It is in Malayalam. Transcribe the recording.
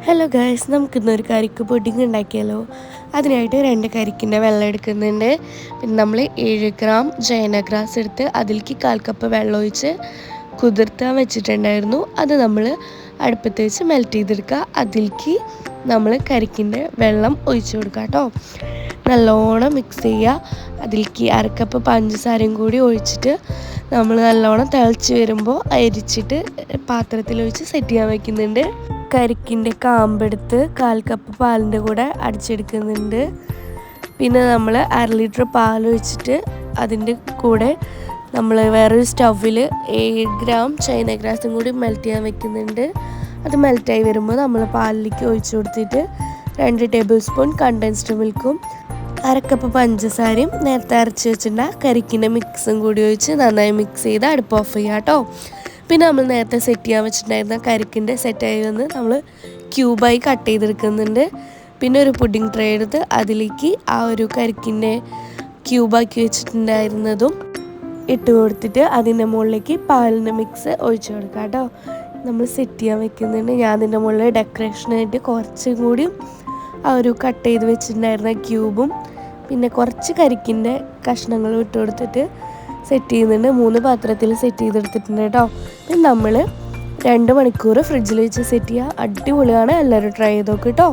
ഹലോ ഗൈസ്, നമുക്കിന്നൊരു കരിക്ക് പുഡിങ് ഉണ്ടാക്കിയാലോ. അതിനായിട്ട് 2 കരിക്കിൻ്റെ വെള്ളം എടുക്കുന്നുണ്ട്. പിന്നെ നമ്മൾ 7 ഗ്രാം ജൈനഗ്രാസ് എടുത്ത് അതിലേക്ക് 1/4 കപ്പ് വെള്ളം ഒഴിച്ച് കുതിർത്താൻ വെച്ചിട്ടുണ്ടായിരുന്നു. അത് നമ്മൾ അടുപ്പത്ത് വെച്ച് മെൽറ്റ് ചെയ്തെടുക്കുക. അതിലേക്ക് നമ്മൾ കരിക്കിൻ്റെ വെള്ളം ഒഴിച്ച് കൊടുക്കുക കേട്ടോ. നല്ലോണം മിക്സ് ചെയ്യുക. അതിലേക്ക് 1/2 കപ്പ് പഞ്ചസാരയും കൂടി ഒഴിച്ചിട്ട് നമ്മൾ നല്ലോണം തിളച്ച് വരുമ്പോൾ അരിച്ചിട്ട് പാത്രത്തിലൊഴിച്ച് സെറ്റ് ചെയ്യാൻ വയ്ക്കുന്നുണ്ട്. കരിക്കിൻ്റെ കാമ്പെടുത്ത് 1/4 കപ്പ് പാലിൻ്റെ കൂടെ അടിച്ചെടുക്കുന്നുണ്ട്. പിന്നെ നമ്മൾ 1/2 ലിറ്റർ പാൽ ഒഴിച്ചിട്ട് അതിൻ്റെ കൂടെ നമ്മൾ വേറൊരു സ്റ്റൗവിൽ 7 ഗ്രാം ചൈനഗ്രാസും കൂടി മെൽറ്റ് ചെയ്യാൻ വെക്കുന്നുണ്ട്. അത് മെൽറ്റായി വരുമ്പോൾ നമ്മൾ പാലിലേക്ക് ഒഴിച്ച് കൊടുത്തിട്ട് 2 ടേബിൾ സ്പൂൺ കണ്ടൻസ്ഡ് മിൽക്കും 1/2 കപ്പ് പഞ്ചസാരയും നേരത്തെ അരച്ച് വെച്ചിട്ടുള്ള കരിക്കിൻ്റെ മിക്സും കൂടി ഒഴിച്ച് നന്നായി മിക്സ് ചെയ്ത് അടുപ്പ് ഓഫ് ചെയ്യുക കേട്ടോ. പിന്നെ നമ്മൾ നേരത്തെ സെറ്റ് ചെയ്യാൻ വെച്ചിട്ടുണ്ടായിരുന്ന കരിക്കിൻ്റെ സെറ്റായി വന്ന് നമ്മൾ ക്യൂബായി കട്ട് ചെയ്തെടുക്കുന്നുണ്ട്. പിന്നെ ഒരു പുഡിംഗ് ട്രേ എടുത്ത് അതിലേക്ക് ആ ഒരു കരിക്കിൻ്റെ ക്യൂബാക്കി വെച്ചിട്ടുണ്ടായിരുന്നതും ഇട്ട് കൊടുത്തിട്ട് അതിൻ്റെ മുകളിലേക്ക് പാലിൻ്റെ മിക്സ് ഒഴിച്ചു കൊടുക്കുക കേട്ടോ. നമ്മൾ സെറ്റ് ചെയ്യാൻ വെക്കുന്നുണ്ട്. ഞാൻ അതിൻ്റെ മുകളിൽ ഡെക്കറേഷനായിട്ട് കുറച്ചും കൂടി ആ ഒരു കട്ട് ചെയ്ത് വെച്ചിട്ടുണ്ടായിരുന്ന ക്യൂബും പിന്നെ കുറച്ച് കരിക്കിൻ്റെ കഷ്ണങ്ങളും ഇട്ട് കൊടുത്തിട്ട് സെറ്റ് ചെയ്യുന്നുണ്ട്. 3 പാത്രത്തിൽ സെറ്റ് ചെയ്തെടുത്തിട്ടുണ്ട് കേട്ടോ. പിന്നെ നമ്മൾ 2 മണിക്കൂർ ഫ്രിഡ്ജിൽ വെച്ച് സെറ്റ് ചെയ്യുക. അടിപൊളിയാണ്. എല്ലാവരും ട്രൈ ചെയ്ത് നോക്ക് കേട്ടോ.